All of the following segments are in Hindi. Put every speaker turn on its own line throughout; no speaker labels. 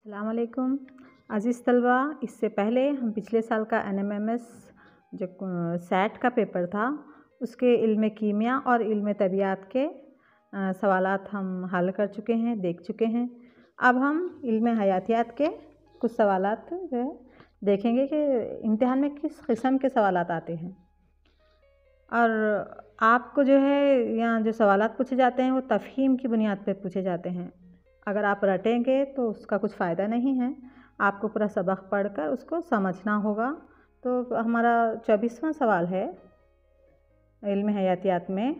अस्सलाम वालेकुम अज़ीज़ तलबा। इससे पहले हम पिछले साल का NMMS जो सेट का पेपर था उसके इल्म कीमिया और इल्म तबियात के सवालात हम हल कर चुके हैं, देख चुके हैं। अब हम इल्म हयातियात के कुछ सवालात जो है देखेंगे कि इम्तिहान में किस किस्म के सवालात आते हैं। और आपको जो है यहाँ जो सवालात पूछे जाते हैं वो तफ़हीम की बुनियाद पर पूछे जाते हैं। अगर आप रटेंगे तो उसका कुछ फ़ायदा नहीं है, आपको पूरा सबक पढ़कर उसको समझना होगा। तो हमारा 24वां सवाल है इल्म हयातियात में,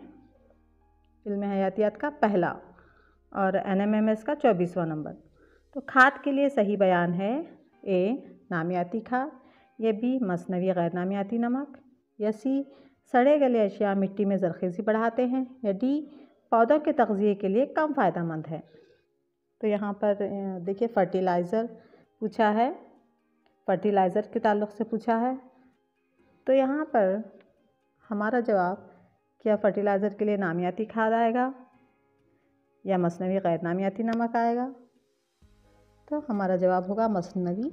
इल्म हयातियात का पहला और NMMS का 24वां नंबर। तो खाद के लिए सही बयान है ए नामियाती खाद, या बी मसनवी गैर नामियाती नमक, या सी सड़े गले अशिया मिट्टी में ज़रख़ीज़ी बढ़ाते हैं, या डी पौधों के तग़ज़िये के लिए कम फ़ायदेमंद है। तो यहाँ पर देखिए फर्टिलाइज़र पूछा है, फर्टिलाइज़र के ताल्लुक़ से पूछा है। तो यहाँ पर हमारा जवाब क्या फर्टिलाइज़र के लिए नामियाती खाद आएगा या मसनवी गैर नामियाती नमक आएगा? तो हमारा जवाब होगा मसनवी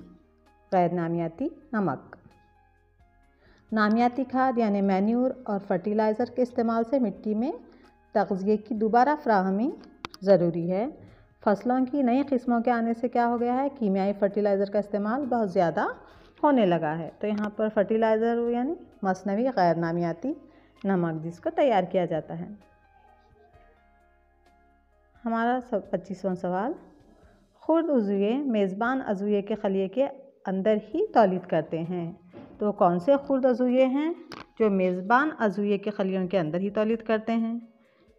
गैर नामियाती नमक। नामियाती खाद यानी मैन्यूर और फर्टिलाइज़र के इस्तेमाल से मिट्टी में तग़ज़िये की दोबारा फ़राहमी ज़रूरी है। फसलों की नई किस्मों के आने से क्या हो गया है, कीमियाई फर्टिलाइज़र का इस्तेमाल बहुत ज़्यादा होने लगा है। तो यहाँ पर फर्टिलाइज़र यानी मसनवी गैर नामियाती नमक जिसको तैयार किया जाता है। हमारा 25वां सवाल, खुर्द उज़ुए मेज़बान अज़ुए के खलिए के अंदर ही तौलीद करते हैं। तो कौन से खुर्द अज़ुए हैं जो मेज़बान अज़ुए के खलियों के अंदर ही तौलीद करते हैं?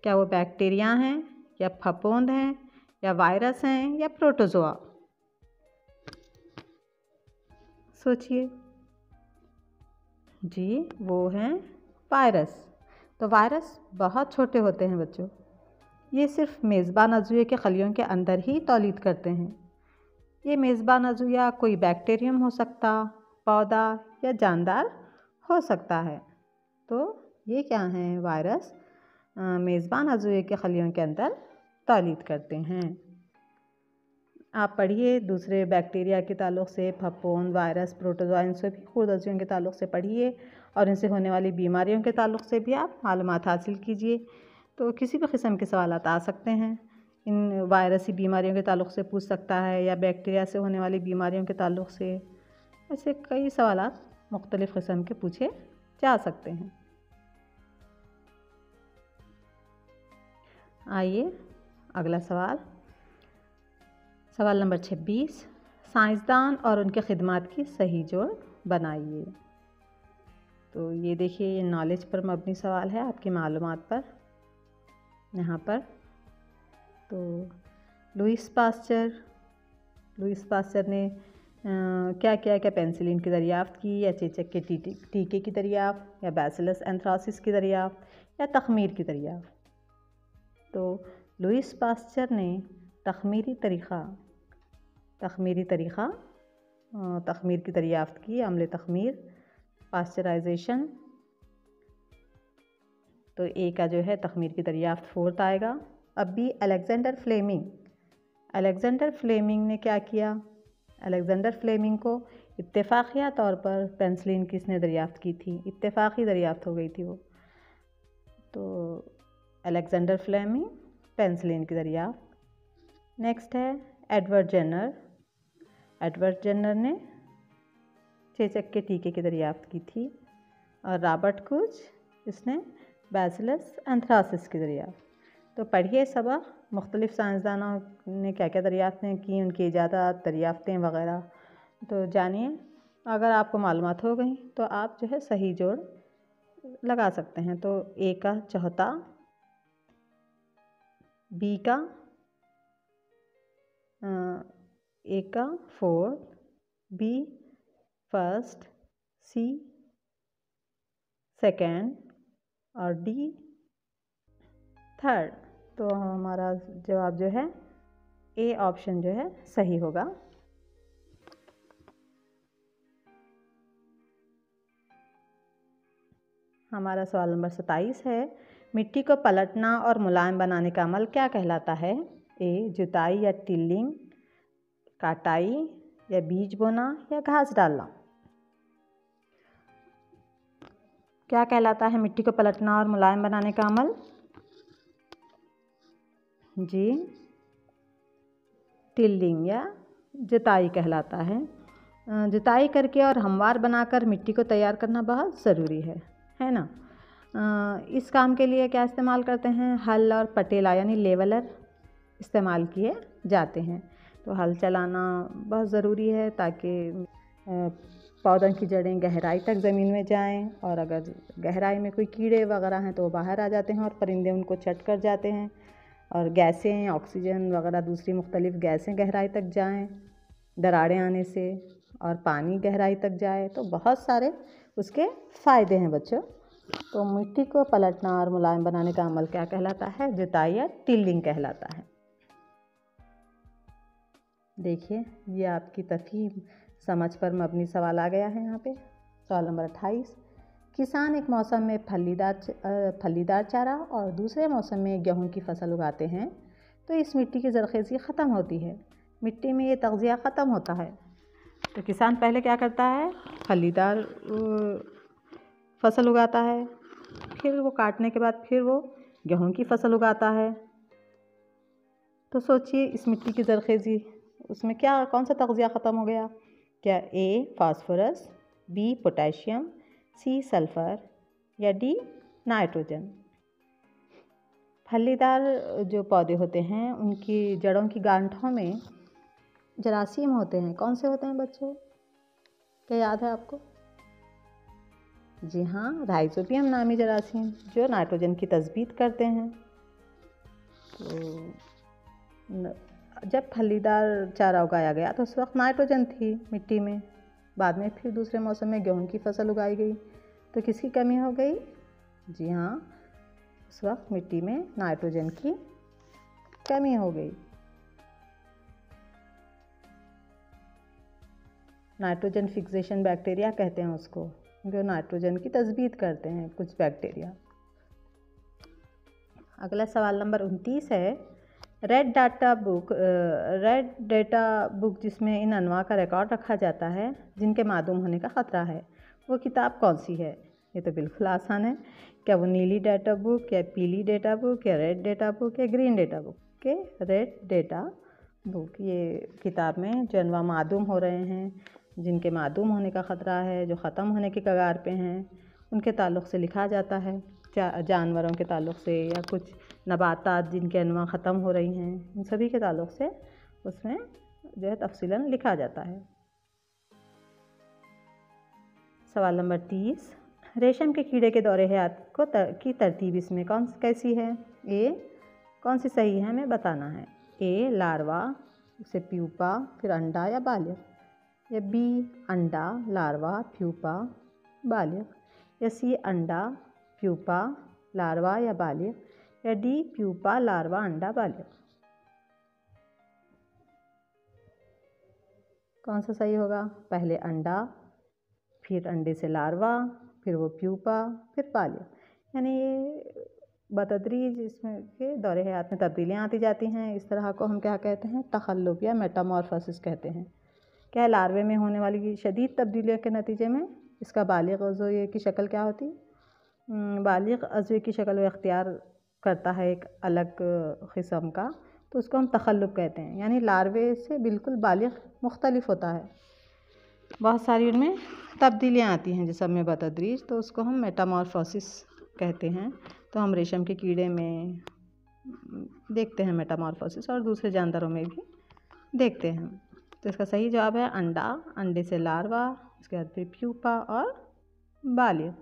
क्या वो बैक्टीरिया हैं, या फफूंद हैं, या वायरस हैं, या प्रोटोज़ोआ? सोचिए जी, वो हैं वायरस। तो वायरस बहुत छोटे होते हैं बच्चों, ये सिर्फ मेज़बान अज़ुए के खलियों के अंदर ही तौलीद करते हैं। ये मेज़बान अज़ुया कोई बैक्टीरियम हो सकता, पौधा या जानदार हो सकता है। तो ये क्या हैं, वायरस मेज़बान अज़ुए के खलियों के अंदर तौलीद करते हैं। आप पढ़िए दूसरे बैक्टीरिया के ताल्लुक़ से, फफूंद, वायरस, प्रोटोज़ोआ, इन सभी खुर्द अज़ुओं के ताल्लुक़ से पढ़िए और इनसे होने वाली बीमारियों के ताल्लुक़ से भी आप मालूमात हासिल कीजिए। तो किसी भी किस्म के सवालात आ सकते हैं, इन वायरसी बीमारियों के ताल्लुक़ से पूछ सकता है, या बैक्टीरिया से होने वाली बीमारियों के ताल्लुक़ से, ऐसे कई सवालात मुख्तलिफ़ किस्म के पूछे जा सकते हैं। आइए अगला सवाल, सवाल नंबर 26, साइंसदान और उनके खिदमात की सही जोड़ बनाइए। तो ये देखिए, ये नॉलेज पर मबनी सवाल है, आपकी मालूमात पर। यहाँ पर तो लुईस पास्चर ने क्या किया, क्या पेंसिलिन की दरियाफ़्त की, या चेचक के टीके की दरियाफ़्त, या बैसिलस एंथ्रासिस की दरियाफ़्त, या तख़मीर की दरियाफ़्त? तो लुईस पास्चर ने तख़मीर की दरियाफ़्त की, अम्ल तख़मीर, पास्चराइजेशन। तो ए का जो है तख़मीर की दरियाफ़्त 4th आएगा। अब भी अलेक्जेंडर फ्लेमिंग ने क्या किया, अलेक्जेंडर फ्लेमिंग को इत्तेफ़ाक़िया तौर पर पेंसिलिन किसने दरियाफ़्त की थी, इत्तेफ़ाक़ी दरियाफ़्त हो गई थी वो। तो अलेक्जेंडर फ्लेमिंग पेंसिलिन की दरियाफ़्त। नेक्स्ट है एडवर्ड जेनर ने चेचक के टीके की दरियाफ़्त की थी। और रॉबर्ट कुच, इसने बैसिलस एंथ्रासिस की दरियाफ़्त। तो पढ़िए सबक, मुख्तलिफ़ साइंसदानों ने क्या क्या दरियाफ़्तें की, उनकी इजादात, दरियाफ़्तें वग़ैरह तो जानिए। अगर आपको मालूमात हो गई तो आप जो है सही जोड़ लगा सकते हैं। तो ए का चौथा, बी का 4th, बी 1st, सी 2nd और डी 3rd। तो हमारा जवाब जो है ए ऑप्शन जो है सही होगा। हमारा सवाल नंबर 27 है, मिट्टी को पलटना और मुलायम बनाने का अमल क्या कहलाता है? ए जुताई या टिल्लिंग काटाई या बीज बोना या घास डालना। क्या कहलाता है मिट्टी को पलटना और मुलायम बनाने का अमल? जी, टिल्डिंग या जुताई कहलाता है। जुताई करके और हमवार बनाकर मिट्टी को तैयार करना बहुत ज़रूरी है ना। इस काम के लिए क्या इस्तेमाल करते हैं? हल और पटेला यानी लेवलर इस्तेमाल किए जाते हैं। तो हल चलाना बहुत ज़रूरी है ताकि पौधों की जड़ें गहराई तक ज़मीन में जाएं, और अगर गहराई में कोई कीड़े वगैरह हैं तो वो बाहर आ जाते हैं और परिंदे उनको चट कर जाते हैं, और गैसें, ऑक्सीजन वगैरह दूसरी मुख्तलिफ़ गैसें गहराई तक जाएं दरारें आने से, और पानी गहराई तक जाए, तो बहुत सारे उसके फ़ायदे हैं बच्चों। तो मिट्टी को पलटना और मुलायम बनाने का अमल क्या कहलाता है? जुताई या टिल्डिंग कहलाता है। देखिए, ये आपकी तफ़हीम समझ पर मबनी सवाल आ गया है। यहाँ पे सवाल नंबर 28, किसान एक मौसम में फलीदार चारा और दूसरे मौसम में गेहूं की फसल उगाते हैं, तो इस मिट्टी की ज़रख़ेज़ी ख़त्म होती है, मिट्टी में ये तग़ज़िया ख़त्म होता है। तो किसान पहले क्या करता है? फलीदार फसल उगाता है, फिर वो काटने के बाद फिर वो गेहूं की फसल उगाता है। तो सोचिए इस मिट्टी की ज़रख़ेज़ी, उसमें क्या कौन सा तग़ज़िया ख़त्म हो गया? क्या ए फास्फोरस, बी पोटेशियम, सी सल्फ़र या डी नाइट्रोजन? फलीदार जो पौधे होते हैं उनकी जड़ों की गांठों में जरासीम होते हैं। कौन से होते हैं बच्चों? क्या याद है आपको? जी हाँ, राइज़ोबियम नामी जरासीम, जो नाइट्रोजन की तस्बीत करते हैं। तो जब फलीदार चारा उगाया गया तो उस वक्त नाइट्रोजन थी मिट्टी में, बाद में फिर दूसरे मौसम में गेहूं की फसल उगाई गई, तो किसकी कमी हो गई? जी हाँ, उस वक्त मिट्टी में नाइट्रोजन की कमी हो गई। नाइट्रोजन फिक्सेशन बैक्टीरिया कहते हैं उसको, जो नाइट्रोजन की तस्बीत करते हैं कुछ बैक्टीरिया। अगला सवाल नंबर 29 है, रेड डेटा बुक जिसमें इन अनवा का रिकॉर्ड रखा जाता है जिनके मादूम होने का ख़तरा है, वो किताब कौन सी है? ये तो बिल्कुल आसान है। क्या वो नीली डेटा बुक, या पीली डेटा बुक, या रेड डेटा बुक, या ग्रीन डेटा बुक? के रेड डेटा बुक। ये किताब में जो अनवा मादूम हो रहे हैं, जिनके मादूम होने का ख़तरा है, जो ख़त्म होने की कगार पे हैं, उनके ताल्लुक़ से लिखा जाता है। जानवरों के ताल्लुक़ से या कुछ नबातात जिनके अनवा ख़त्म हो रही हैं, इन सभी के ताल्लुक़ से उसमें जो है तफ़सीलन लिखा जाता है। सवाल नंबर 30, रेशम के कीड़े के दौरे हयात की तरतीब इसमें कैसी है? ए कौन सी सही है हमें बताना है। ए लार्वा, उसे प्यूपा, फिर अंडा या बालिग, या बी अंडा, लार्वा, प्यूपा, बालिग, या सी अंडा, प्यूपा, लार्वा या बालिग, या डी प्यूपा, लार्वा, अंडा, बालिग? कौन सा सही होगा? पहले अंडा, फिर अंडे से लार्वा, फिर वो प्यूपा, फिर बालिग, यानी ये बतदरीज इसमें के दौरे हयात में तब्दीलियाँ आती जाती हैं। इस तरह को हम क्या कहते हैं? तखल्लुक या मेटामॉर्फोसिस कहते हैं। क्या लार्वे में होने वाली शदीद तब्दीलियों के नतीजे में इसका बालिग अज़्वे की शक्ल क्या होती? बालिग अज़्वे की शक्ल वो इख्तियार करता है एक अलग किस्म का, तो उसको हम तखल्लुक कहते हैं, यानी लार्वे से बिल्कुल बालिग मुख्तलिफ होता है। बहुत सारी उनमें तब्दीलियाँ आती हैं जिसम में बतदरीज, तो उसको हम मेटामॉर्फोसिस कहते हैं। तो हम रेशम के कीड़े में देखते हैं मेटामॉर्फोसिस, और दूसरे जानवरों में भी देखते हैं। तो इसका सही जवाब है अंडा, अंडे से लार्वा, उसके बाद फिर प्यूपा और बालिग।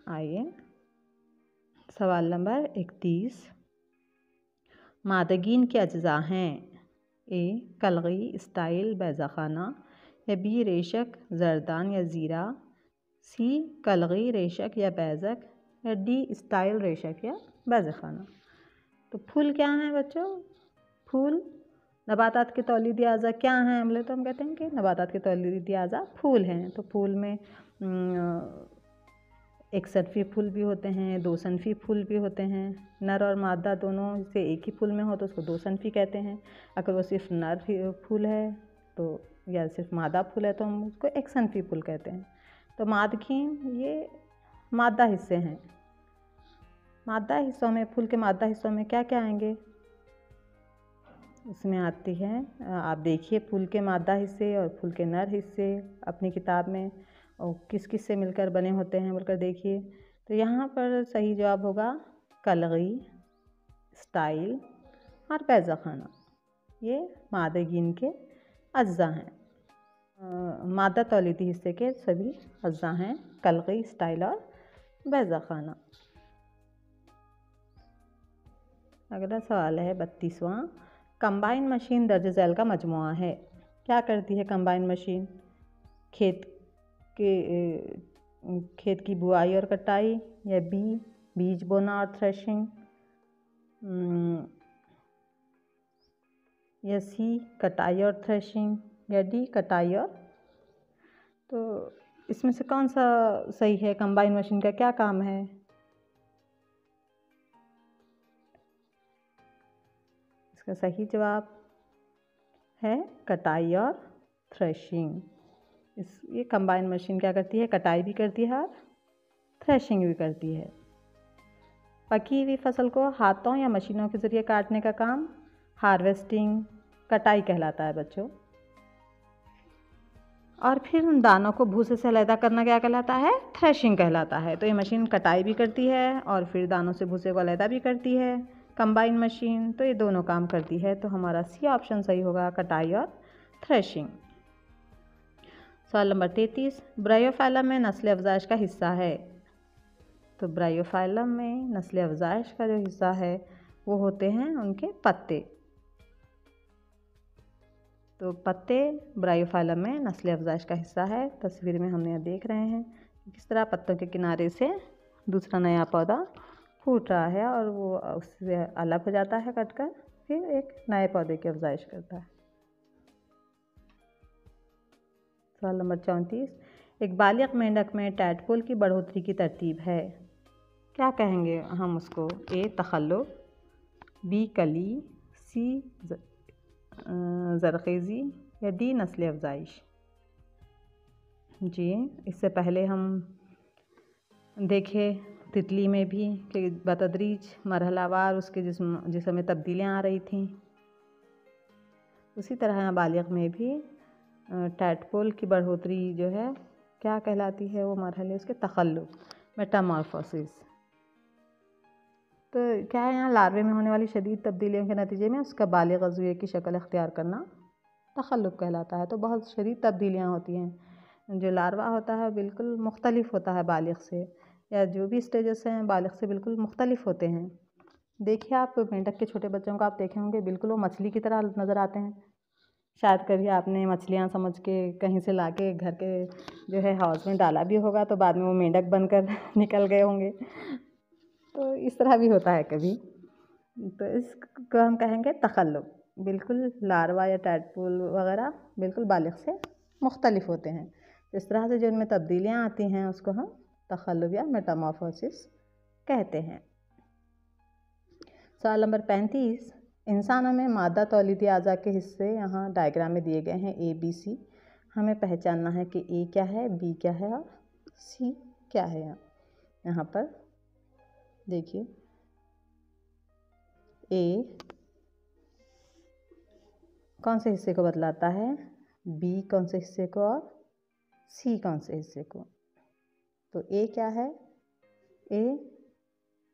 आइए सवाल नंबर 31, मादगीन के अज्जा हैं? ए कलगी, स्टाइल, बैज़ाखाना, या बी रेशक, जरदान या ज़ीरा, सी कलगी, रेशक या बैज़क, या डी स्टाइल, रेशक या बैज़ाखाना? तो फूल क्या हैं बच्चों? फूल नबातात के तौलीदी अज़ा क्या हैं? तो हम कहते हैं कि नबातात के तौलीदी अज़ा फूल हैं। तो फूल में एक सनफी फूल भी होते हैं, दो सनफी फूल भी होते हैं। नर और मादा दोनों से एक ही फूल में हो तो उसको दो सनफी कहते हैं। अगर वो सिर्फ नर फूल है तो, या सिर्फ मादा फूल है तो हम उसको एक सनफी फूल कहते हैं। तो मादगी ये मादा हिस्से हैं। मादा हिस्सों में, फूल के मादा हिस्सों में क्या क्या आएंगे उसमें आती है, आप देखिए फूल के मादा हिस्से और फूल के नर हिस्से अपनी किताब में और किस किस से मिलकर बने होते हैं बोलकर देखिए। तो यहाँ पर सही जवाब होगा कलगी, स्टाइल और बैज़ाखाना। ये मादगीन के अज्जा हैं। मादा तौलीदी हिस्से के सभी अज्जा हैं, कलगी, स्टाइल और बैज़ाखाना। अगला सवाल है 32वां। कंबाइन मशीन दर्ज झैल का मजमुआ है। क्या करती है कंबाइन मशीन? खेत की बुआई और कटाई, या बी बीज बोना और थ्रेशिंग, या सी कटाई और थ्रेशिंग, या डी कटाई और। तो इसमें से कौन सा सही है? कंबाइन मशीन का क्या काम है? इसका सही जवाब है कटाई और थ्रेशिंग। ये कंबाइन मशीन क्या करती है? कटाई भी करती है और थ्रेशिंग भी करती है। पकी हुई फसल को हाथों या मशीनों के ज़रिए काटने का काम हार्वेस्टिंग, कटाई कहलाता है बच्चों। और फिर उन दानों को भूसे से अलग करना क्या कहलाता है? थ्रेशिंग कहलाता है। तो ये मशीन कटाई भी करती है और फिर दानों से भूसे को अलग भी करती है, कंबाइन मशीन। तो ये दोनों काम करती है। तो हमारा सी ऑप्शन सही होगा, कटाई और थ्रेशिंग। सवाल नंबर 33। ब्रायोफाइलम में नस्ल अफजाइश का हिस्सा है। तो ब्रायोफाइलम में नस्ल अफजाइश का जो हिस्सा है वो होते हैं उनके पत्ते। तो पत्ते ब्रायोफाइलम में नस्ल अफजाइश का हिस्सा है। तस्वीर में हमने देख रहे हैं किस तरह पत्तों के किनारे से दूसरा नया पौधा फूट रहा है और वो उससे अलग हो जाता है कटकर, फिर एक नए पौधे की अफजाइश करता है। सवाल नंबर 34। एक बालिग मेंढक में टैडपोल की बढ़ोतरी की तरतीब है। क्या कहेंगे हम उसको? ए तखल्लुक, बी कली, सी ज़रखेज़ी, या डी नस्ल अफजाइश। जी, इससे पहले हम देखे तितली में भी कि बतदरीज मरहलावार उसके जिस्म में तब्दीलियाँ आ रही थीं, उसी तरह बालिग में भी टैडपोल की बढ़ोतरी जो है क्या कहलाती है? वो मरहले उसके तखल्लुक, मेटामॉर्फोसिस। तो क्या है, यहाँ लार्वे में होने वाली शदीद तब्दीलियों के नतीजे में उसका बालिग अज़ुए की शक्ल इख्तियार करना तखल्लुक कहलाता है। तो बहुत शदीद तब्दीलियाँ होती हैं। जो लार्वा होता है बिल्कुल मुख्तलिफ होता है बालिग से, या जो भी स्टेजेस हैं बालिग से बिल्कुल मुख्तलिफ होते हैं। देखिए आप मेंढक के छोटे बच्चों को आप देखे होंगे, बिल्कुल वो मछली की तरह नज़र आते हैं। शायद कभी आपने मछलियाँ समझ के कहीं से लाके घर के जो है हाउस में डाला भी होगा, तो बाद में वो मेंढक बनकर निकल गए होंगे। तो इस तरह भी होता है कभी। तो इसको हम कहेंगे तखल्लुक। बिल्कुल लार्वा या टैडपोल वगैरह बिल्कुल बालिग से मुख्तलिफ होते हैं। इस तरह से जो इनमें तब्दीलियाँ आती हैं उसको हम तखल्लुक या मेटामॉर्फोसिस कहते हैं। सवाल नंबर 35। इंसानों में मादा तौलीदी अज़ा के हिस्से यहाँ डायग्राम में दिए गए हैं ए बी सी। हमें पहचानना है कि ए क्या है, बी क्या है और सी क्या है। यहाँ पर देखिए, ए कौन से हिस्से को बतलाता है, बी कौन से हिस्से को और सी कौन से हिस्से को। तो ए क्या है? ए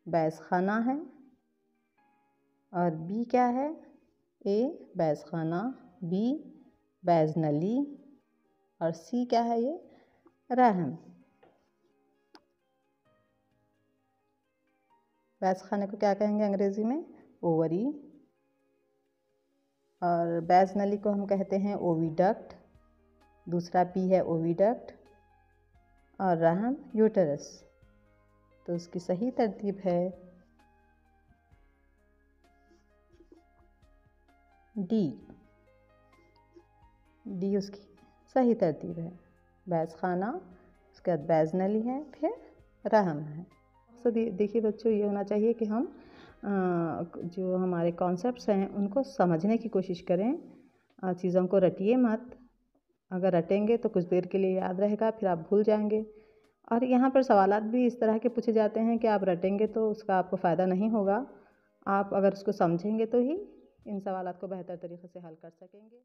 बैज़खाना है। और बी क्या है? ए बैज़खाना, बी बैज़नली, और सी क्या है? ये रहम। बैज़खाने को क्या कहेंगे अंग्रेज़ी में? ओवरी। और बैज़नली को हम कहते हैं ओविडक्ट। दूसरा पी है ओविडक्ट, और रहम यूटरस। तो उसकी सही तरतीब है डी। डी उसकी सही तरतीब है। बैज़खाना, उसके बाद बैज़नली है, फिर रहम है। तो देखिए बच्चों, ये होना चाहिए कि हम जो हमारे कॉन्सेप्ट्स हैं उनको समझने की कोशिश करें, चीज़ों को रटिए मत। अगर रटेंगे तो कुछ देर के लिए याद रहेगा, फिर आप भूल जाएंगे। और यहाँ पर सवालात भी इस तरह के पूछे जाते हैं कि आप रटेंगे तो उसका आपको फ़ायदा नहीं होगा। आप अगर उसको समझेंगे तो ही इन सवालात को बेहतर तरीक़े से हल कर सकेंगे।